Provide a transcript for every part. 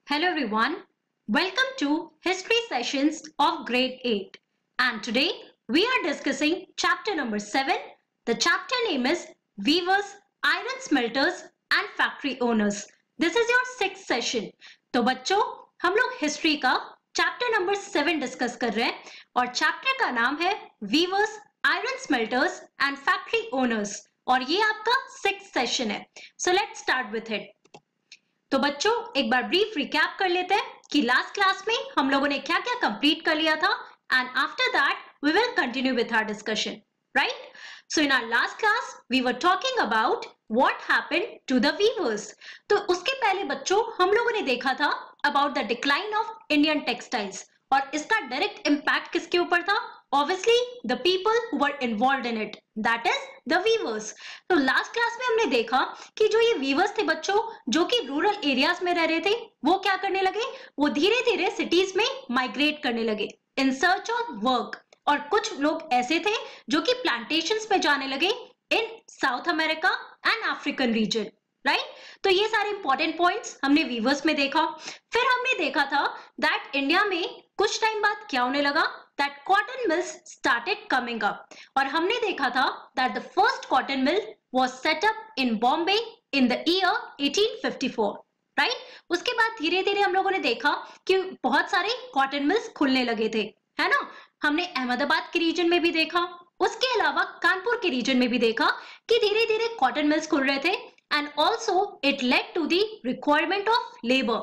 Hello everyone, welcome to History Sessions of Grade 8 and today we are discussing chapter number 7. The chapter name is Weavers, Iron Smelters and Factory Owners. This is your 6th session. तो बच्चों हम लोग history का chapter number 7 discuss कर रहे हैं और chapter का नाम है Weavers, Iron Smelters and Factory Owners और ये आपका 6th सेशन है. So let's start with it. तो बच्चों एक बार ब्रीफ रिकैप कर लेते हैं कि लास्ट क्लास में हम लोगों ने क्या क्या कंप्लीट कर लिया था and after that we will continue with our discussion, right? So in our last class we were talking about what happened to the weavers. तो उसके पहले बच्चों हम लोगों ने देखा था about the decline of Indian textiles और इसका डायरेक्ट इंपैक्ट किसके ऊपर था? Obviously, the people who were involved in it, that is the weavers. तो लास्ट क्लास में हमने देखा कि जो ये वीवर्स थे बच्चों, जो कि रूरल एरियाज में रह रहे थे, वो क्या करने लगे? वो धीरे धीरे सिटीज में माइग्रेट करने लगे इन सर्च ऑफ वर्क. और कुछ लोग ऐसे थे जो कि प्लांटेशंस में जाने लगे in South America and African region, right? तो ये सारे इंपॉर्टेंट पॉइंट्स हमने वीवर्स में देखा. फिर हमने देखा था दैट इंडिया में कुछ टाइम बाद क्या होने लगा? That cotton mills started coming up और हमने देखा था that the first cotton mill was set up in Bombay in the year 1854, right? उसके बाद धीरे धीरे हम लोगों ने देखा कि बहुत सारे cotton mills खुलने लगे थे, है ना? हमने अहमदाबाद के रीजन में भी देखा, उसके अलावा कानपुर के रीजन में भी देखा कि धीरे धीरे cotton mills खुल रहे थे and also it led to the requirement of labor.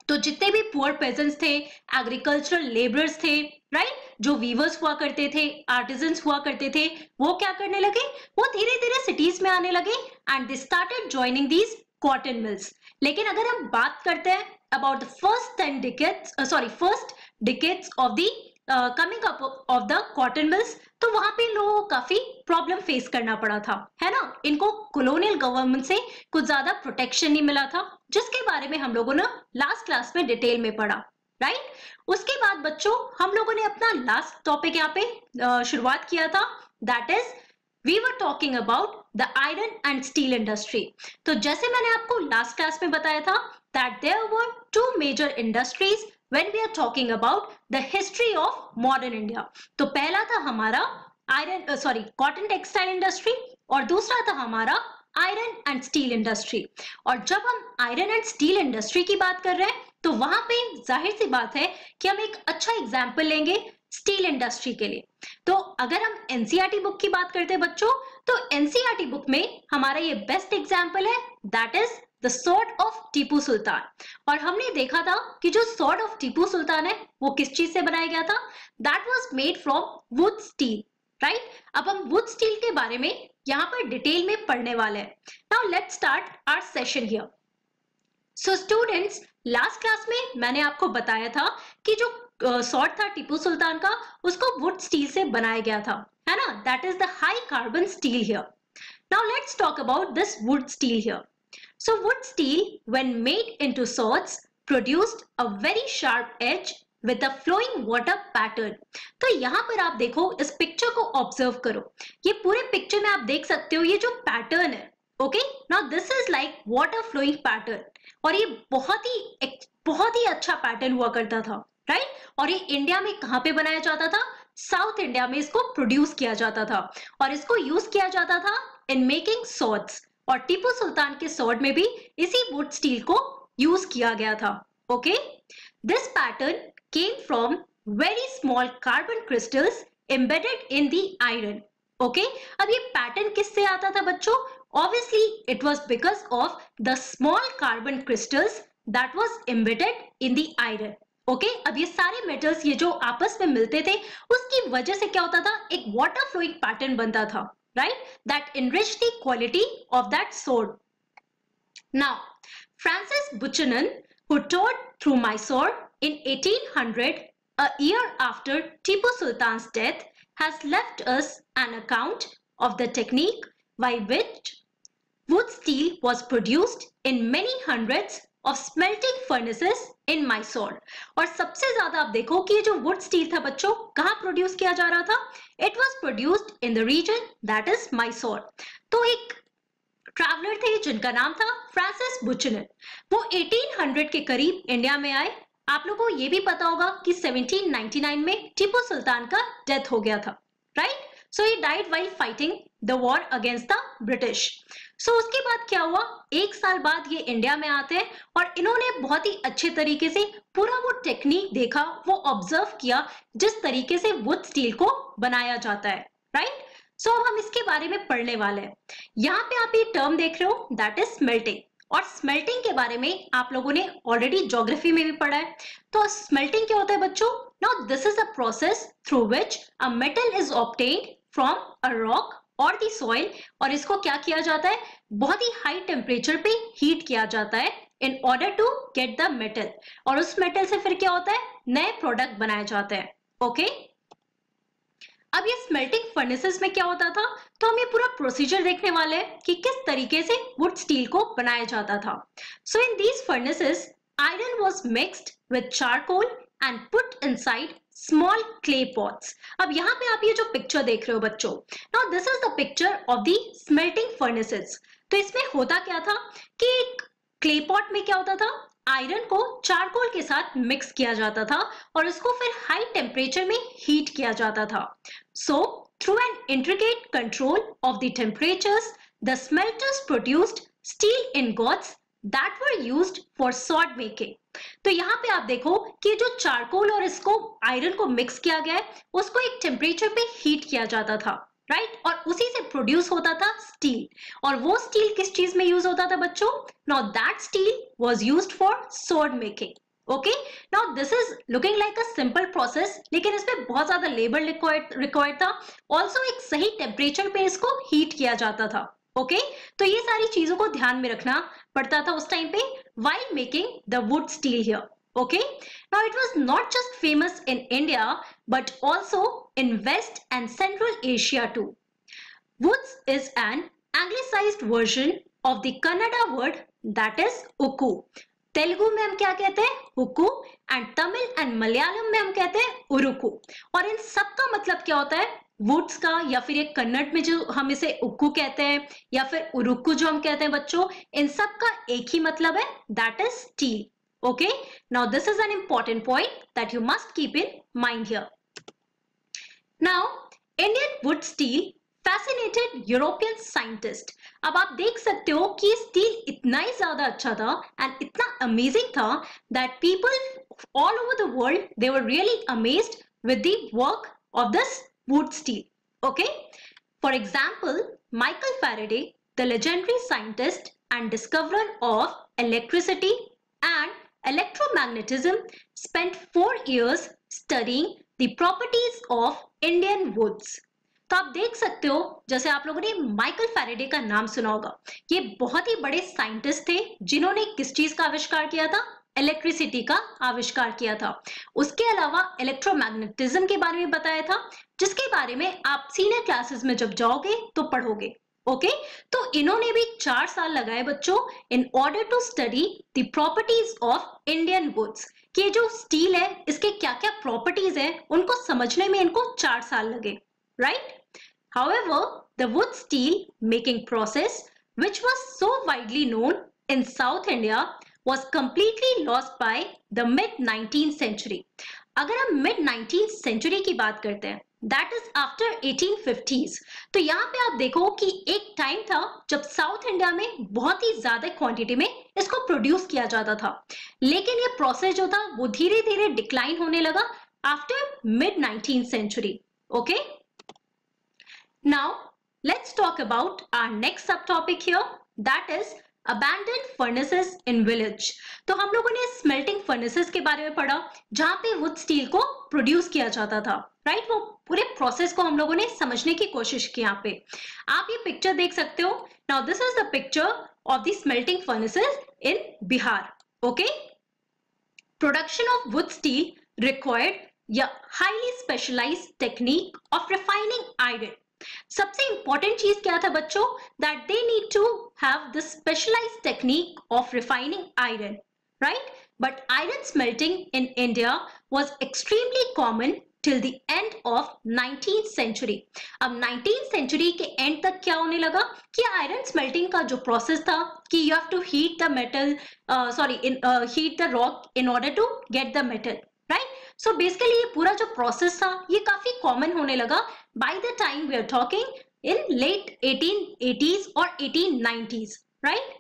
तो जितने भी पुअर पेजेंट्स थे, एग्रीकल्चरल लेबरर्स थे, राइट, जो वीवर्स हुआ करते थे, आर्टिजन्स हुआ करते थे, वो क्या करने लगे? वो धीरे धीरे सिटीज में आने लगे and they started joining these cotton mills. लेकिन अगर हम बात करते हैं about the first decades of the coming up of the cotton mills, तो वहां पे लोगों को काफी प्रॉब्लम फेस करना पड़ा था, है ना? इनको कॉलोनियल गवर्नमेंट से कुछ ज्यादा प्रोटेक्शन नहीं मिला था, जिसके बारे में हम लोगों ने लास्ट क्लास में डिटेल में पढ़ा, राइट? उसके बाद बच्चों हम लोगों ने अपना लास्ट टॉपिक यहाँ पे शुरुआत किया था, that is we were talking about the iron and steel industry. तो जैसे मैंने आपको लास्ट क्लास में बताया था that there were two major industries when we are talking about the history of modern India. तो पहला था हमारा कॉटन टेक्सटाइल इंडस्ट्री और दूसरा था हमारा आयरन एंड स्टील इंडस्ट्री. और जब हम आयरन एंड स्टील इंडस्ट्री की बात कर रहे हैं तो वहां पे जाहिर सी बात है कि हम एक अच्छा एग्जाम्पल लेंगे स्टील इंडस्ट्री के लिए. तो अगर हम एनसीईआरटी बुक की बात करते हैं बच्चों, तो एनसीईआरटी बुक में हमारा ये बेस्ट एग्जाम्पल है, that is the sword of Tipu Sultan. और हमने देखा था कि जो स्वॉर्ड ऑफ टीपू सुल्तान है वो किस चीज से बनाया गया था? That was made from would steel, right? अब हम वुड स्टील के बारे में यहाँ पर डिटेल में पढ़ने वाले हैं. Now let's start our session here. So students, last class में मैंने आपको बताया था कि जो स्वॉर्ड था टीपू सुल्तान का, उसको वुड स्टील से बनाया गया था, है ना? That is the high carbon steel here. Now let's talk about this would steel here. So wood steel, when made into swords, produced a very sharp edge with a flowing water pattern. तो यहाँ पर आप देखो, इस picture को observe करो. ये पूरे पिक्चर में आप देख सकते हो ये जो पैटर्न है, okay? Now this is like water flowing pattern और ये बहुत ही अच्छा पैटर्न हुआ करता था, राइट? और ये इंडिया में कहाँ पे बनाया जाता था? साउथ इंडिया में इसको प्रोड्यूस किया जाता था और इसको यूज किया जाता था इन मेकिंग सॉर्ड्स. और टीपू सुल्तान के स्वॉर्ड में भी इसी वुड स्टील को यूज किया गया था, okay? This pattern came from very small carbon crystals embedded in the iron, okay? अब ये पैटर्न किससे आता था बच्चों? Obviously it was because of the small carbon crystals that was embedded in the iron, okay? अब ये सारे metals ये जो आपस में मिलते थे उसकी वजह से क्या होता था? एक वाटर फ्लोइंग पैटर्न बनता था, right, that enriched the quality of that sword. Now, Francis Buchanan, who toured through Mysore in 1800, a year after Tipu Sultan's death, has left us an account of the technique by which wood steel was produced in many hundreds of smelting furnaces in Mysore. और सबसे ज्यादा आप देखो कि ये जो would steel था बच्चों, कहाँ प्रोड्यूस किया जा रहा था? It was produced in the region that is Mysore. तो एक ट्रैवलर थे जिनका नाम था फ्रांसिस बुचनर। वो 1800 के करीब इंडिया में आए। आप लोगों को ये भी पता होगा कि 1799 में टीपू सुल्तान का डेथ हो गया था, right? So he died while fighting the war against the British. So उसके बाद क्या हुआ, एक साल बाद ये इंडिया में आते हैं और इन्होंने बहुत ही अच्छे तरीके से पूरा वो टेक्निक देखा, वो ऑब्जर्व किया जिस तरीके से वुड स्टील को बनाया जाता है, राइट? सो अब हम इसके बारे में पढ़ने वाले हैं। यहाँ पे आप ये टर्म देख रहे हो, दैट इज स्मेल्टिंग। और स्मेल्टिंग के बारे में आप लोगों ने ऑलरेडी ज्योग्राफी में भी पढ़ा है। तो स्मेल्टिंग क्या होता है बच्चों? Now this is a process through which a metal is obtained from a rock और द सॉइल, और इसको क्या किया जाता है, बहुत ही हाई टेम्परेचर पे हीट किया जाता है in order to get the metal, और उस मेटल से फिर क्या होता है, नए प्रोडक्ट बनाए जाते हैं। ओके, अब ये स्मेल्टिंग फर्नेसेस में क्या होता था, तो हम ये पूरा प्रोसीजर देखने वाले हैं कि किस तरीके से वुड स्टील को बनाया जाता था। So in these furnaces iron was mixed with charcoal and put inside small clay pots. अब यहाँ पे आप ये जो पिक्चर देख रहे हो बच्चों, now this is the picture of the smelting furnaces. तो इसमें होता क्या था कि क्ले पॉट में क्या होता था, आयरन को चारकोल के साथ मिक्स किया जाता था और उसको फिर हाई टेम्परेचर में हीट किया जाता था। So through an intricate control of the temperatures the smelters produced steel ingots that were used for sword making. तो यहाँ पे आप देखो कि जो चारकोल और इसको आयरन को मिक्स किया गया है, उसको एक टेम्परेचर पे हीट किया जाता था, राइट? और उसी से प्रोड्यूस होता था स्टील। और वो स्टील किस चीज में यूज होता था बच्चों? Now that steel was used for sword making. Okay, now this is looking like a simple process, लेकिन इसमें बहुत ज्यादा लेबर रिक्वायर्ड था। ऑल्सो एक सही टेम्परेचर पे इसको हीट किया जाता था। ओके, तो ये सारी चीजों को ध्यान में रखना पड़ता था उस टाइम पे while making the wood steel here. Okay, now it was not just famous in India but also in West and Central Asia too. Woods is an anglicized version of the Kannada word that is ukku. Telugu में हम क्या कहते हैं, हुक्कू, and Tamil and Malayalam में हम कहते हैं उरुकू। और इन सब का मतलब क्या होता है, वुड्स का, या फिर एक कन्नड़ में जो हम इसे उक्कू कहते हैं या फिर उरुक्कू जो हम कहते हैं बच्चों, इन सब का एक ही मतलब है, that is steel. Okay, now this is an important point that you must keep in mind here. Now Indian would steel fascinated European scientist. अब आप देख सकते हो कि स्टील इतना ही ज्यादा अच्छा था एंड इतना अमेजिंग था that people all over the world they were really amazed with the work of this wood steel. Okay, for example, Michael Faraday, the legendary scientist and discoverer of electricity and electromagnetism, spent 4 years studying the properties of Indian woods. तो आप देख सकते हो, जैसे आप लोगों ने Michael Faraday का नाम सुना होगा, ये बहुत ही बड़े साइंटिस्ट थे जिन्होंने किस चीज का आविष्कार किया था, इलेक्ट्रिसिटी का आविष्कार किया था। उसके अलावा इलेक्ट्रोमैग्नेटिज्म के बारे में बताया था, जिसके बारे में आप सीनियर क्लासेस में जब जाओगे तो पढ़ोगे। ओके, तो इन्होंने भी 4 साल लगाए बच्चों in order to study the properties of Indian woods, कि जो स्टील है इसके क्या क्या प्रॉपर्टीज है उनको समझने में इनको 4 साल लगे, right? However, the wood steel making process, which was so widely known in South India, was completely lost by the mid-19th century. अगर हम mid-19th century की बात करते हैं, that is after 1850s, तो यहाँ पे आप देखो कि एक टाइम था जब साउथ इंडिया में बहुत ही ज्यादा क्वांटिटी में इसको प्रोड्यूस किया जाता था, लेकिन ये प्रोसेस जो था वो धीरे धीरे डिक्लाइन होने लगा after mid-19th century. Okay? Now, let's talk about our next subtopic here, that is abandoned furnaces in village. तो हम लोगों ने smelting furnaces के बारे में पढ़ा जहाँ पे wood steel को प्रोड्यूस किया जाता था, राइट? वो पूरे प्रोसेस को हम लोगों ने समझने की कोशिश की। यहाँ पे आप ये पिक्चर देख सकते हो। Now this is the picture of the smelting furnaces in Bihar. Okay? Production of wood steel required a highly specialized technique of refining iron. सबसे इंपॉर्टेंट चीज क्या था बच्चों, that they need to have the specialised technique of refining iron, right? But iron smelting in India was extremely common till the end of 19th century. अब 19th century के end तक क्या होने लगा कि आयरन स्मेल्टिंग का जो process था कि you have to heat the metal, heat the rock in order to get the metal, right? So basically ये पूरा जो प्रोसेस था ये काफी कॉमन होने लगा by the time we are talking in late 1880s or 1890s, right?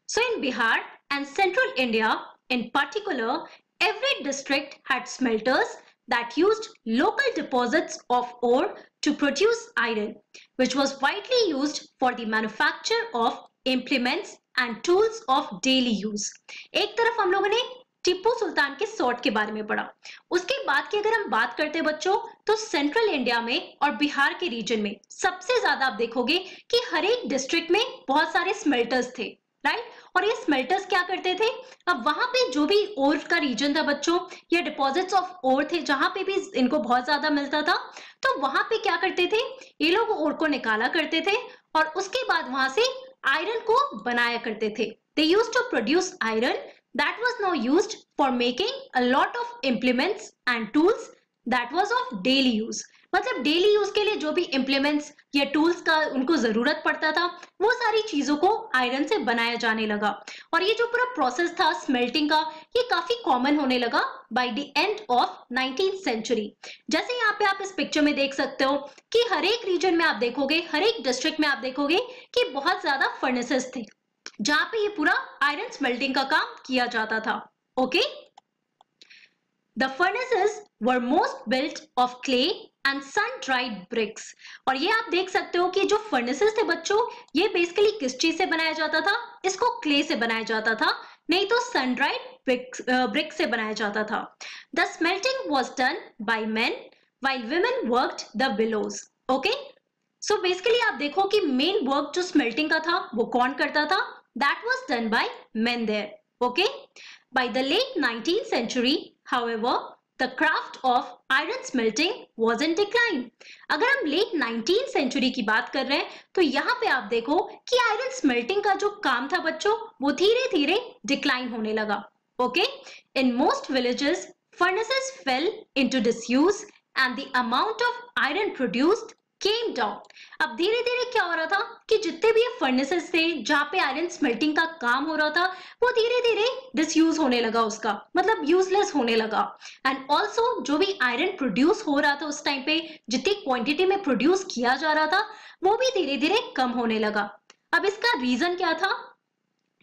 So in Bihar and central India in particular, every district had smelters that used local deposits of ore to produce iron, which was widely used for the manufacture of implements and tools of daily use. एक तरफ हम लोगों ने टीपू सुल्तान के sort के बारे में पढ़ा, उसके बाद की अगर हम बात करते हैं बच्चों तो सेंट्रल इंडिया में और बिहार के रीजन में सबसे ज्यादा आप देखोगे कि हर एक डिस्ट्रिक्ट में बहुत सारे स्मेल्टर्स थे, राइट? और ये स्मेल्टर्स क्या करते थे, अब वहां पे जो भी ओर का रीजन था बच्चों या डिपॉजिट्स ऑफ ओर थे जहां पे भी इनको बहुत ज्यादा मिलता था, तो वहां पे क्या करते थे ये लोग ओर को निकाला करते थे और उसके बाद वहां से आयरन को बनाया करते थे. They used to produce iron that was now used for making a lot of implements and tools that was of daily use. मतलब डेली यूज के लिए जो भी इम्प्लीमेंट्स या टूल्स का उनको जरूरत पड़ता था वो सारी चीजों को आयरन से बनाया जाने लगा. और ये जो पूरा प्रोसेस था स्मेल्टिंग का ये काफी कॉमन होने लगा by the end of 19th century. जैसे यहाँ पे आप इस पिक्चर में देख सकते हो कि हर एक रीजन में आप देखोगे, हर एक डिस्ट्रिक्ट में आप देखोगे कि बहुत ज्यादा फर्नेसेस थे जहां पे ये पूरा आयरन स्मेल्टिंग का काम किया जाता था. Okay, The furnaces were most built of clay and sun-dried bricks. और ये आप देख सकते हो कि जो furnaces थे बच्चों ये बेसिकली किस चीज से बनाया जाता था, इसको clay से बनाया जाता था, नहीं तो sun-dried brick से बनाया जाता था. The smelting was done by men while women worked the bellows. Okay? So basically आप देखो कि main work जो smelting का था वो कौन करता था? That was done by men there. Okay? By the late 19th century, however, the craft of iron smelting was in decline. अगर हम late 19th century की बात कर रहे हैं तो यहाँ पे आप देखो कि iron smelting का जो काम था बच्चों वो धीरे धीरे decline होने लगा. Okay? In most villages, furnaces fell into disuse and the amount of iron produced came down. अब धीरे धीरे क्या हो रहा था कि जितने भी ये फर्नेसेस थे जहां पे आयरन स्मेल्टिंग का काम हो रहा था वो धीरे धीरे डिसयूज होने लगा, उसका मतलब यूजलेस होने लगा. एंड ऑल्सो जो भी आयरन प्रोड्यूस हो रहा था उस टाइम पे जितनी क्वांटिटी में प्रोड्यूस किया जा रहा था वो भी धीरे धीरे कम होने लगा. अब इसका रीजन क्या था?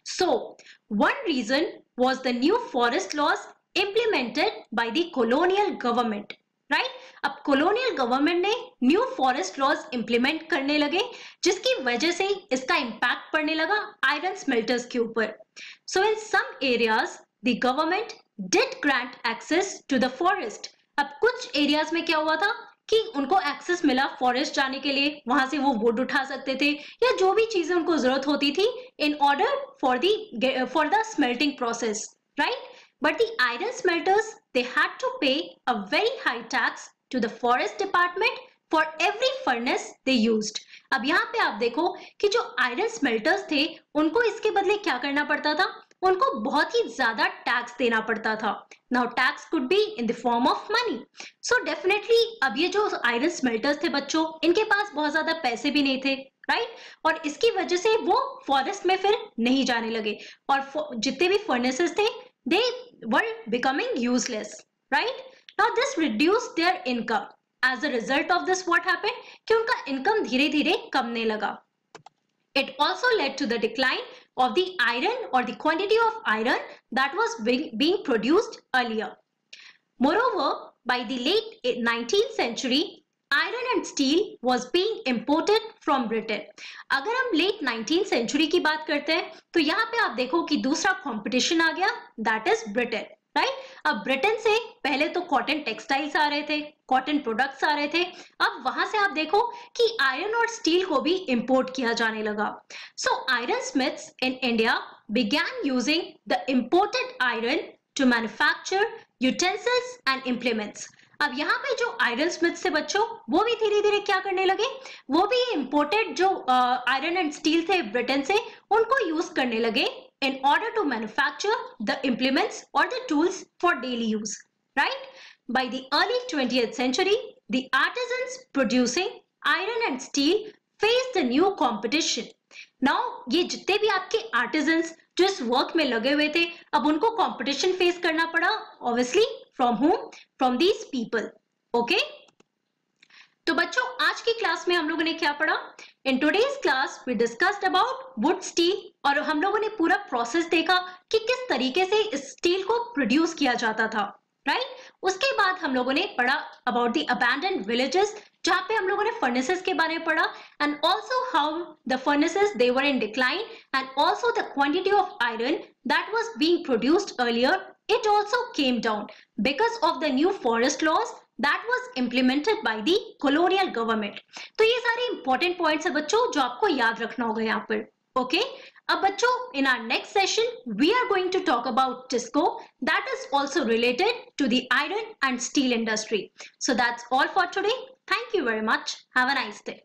So one reason was the new forest laws implemented by the colonial government. Right, अब कॉलोनियल गवर्नमेंट ने न्यू फॉरेस्ट लॉज इंप्लीमेंट करने लगे जिसकी वजह से इसका इंपैक्ट पड़ने लगा आयरन स्मेल्टर्स के ऊपर. So in some areas the government did grant access to the forest. अब कुछ एरियाज में क्या हुआ था कि उनको एक्सेस मिला फॉरेस्ट जाने के लिए, वहां से वो वुड उठा सकते थे या जो भी चीजें उनको जरूरत होती थी in order for the smelting process, right? But the iron smelters, they had to pay a very high tax to the forest department for every furnace they used. अब यहाँ पे आप देखो कि जो आयरन स्मेल्टर्स थे उनको इसके बदले क्या करना पड़ता था, उनको बहुत ही ज्यादा टैक्स देना पड़ता था. Now tax could be in the form of money. So definitely अब ये जो आयरन स्मेल्टर्स थे बच्चों इनके पास बहुत ज्यादा पैसे भी नहीं थे, राइट? और इसकी वजह से वो फॉरेस्ट में फिर नहीं जाने लगे और जितने भी फर्नेसेस थे they were becoming useless, right? Now this reduced their income. As a result of this what happened कि उनका income धीरे धीरे कमने लगा. It also led to the decline of the iron or the quantity of iron that was being produced earlier. Moreover, by the late 19th century, iron and steel was being imported from Britain. अगर हम late 19th century की बात करते हैं तो यहाँ पे आप देखो कि दूसरा कंपटीशन आ गया, दैट इज ब्रिटेन, राइट? अब ब्रिटेन से पहले तो कॉटन टेक्सटाइल्स आ रहे थे, कॉटन प्रोडक्ट्स आ रहे थे, अब वहां से आप देखो कि आयरन और स्टील को भी इंपोर्ट किया जाने लगा. So iron Smiths in India began using the imported iron to manufacture utensils and implements. अब यहाँ पे जो आयरन स्मिथ से बच्चों वो भी धीरे धीरे क्या करने लगे, वो भी इंपोर्टेड जो आयरन एंड स्टील थे ब्रिटेन से उनको यूज करने लगे in order to manufacture the implements or the tools for daily use, right? by the early 20th century, the artisans producing iron and steel faced a new competition. Now, ये जितने भी आपके artisans जो इस work में लगे हुए थे, अब उनको competition face करना पड़ा, obviously from whom? From these people. Okay? तो बच्चों आज की क्लास में हम लोगों ने क्या पढ़ा? In today's class we discussed about wood steel और हम लोगों ने पूरा प्रोसेस देखा कि किस तरीके से इस स्टील को प्रोड्यूस किया जाता था, राइट? उसके बाद हम लोगों ने पढ़ा अबाउट द अबैंडन्ड विलेजेस जहां पे हम लोगों ने फर्नेसेस के बारे में पढ़ा and also how the furnaces they were in decline and also the quantity of iron that was being produced earlier it also came down because of the new forest laws that was implemented by the colonial government. तो ये सारे important points है बच्चों जो आपको याद रखना होगा यहाँ पर. Okay? अब बच्चों in our next session we are going to talk about TISCO that is also related to the iron and steel industry. So that's all for today. Thank you very much. Have a nice day.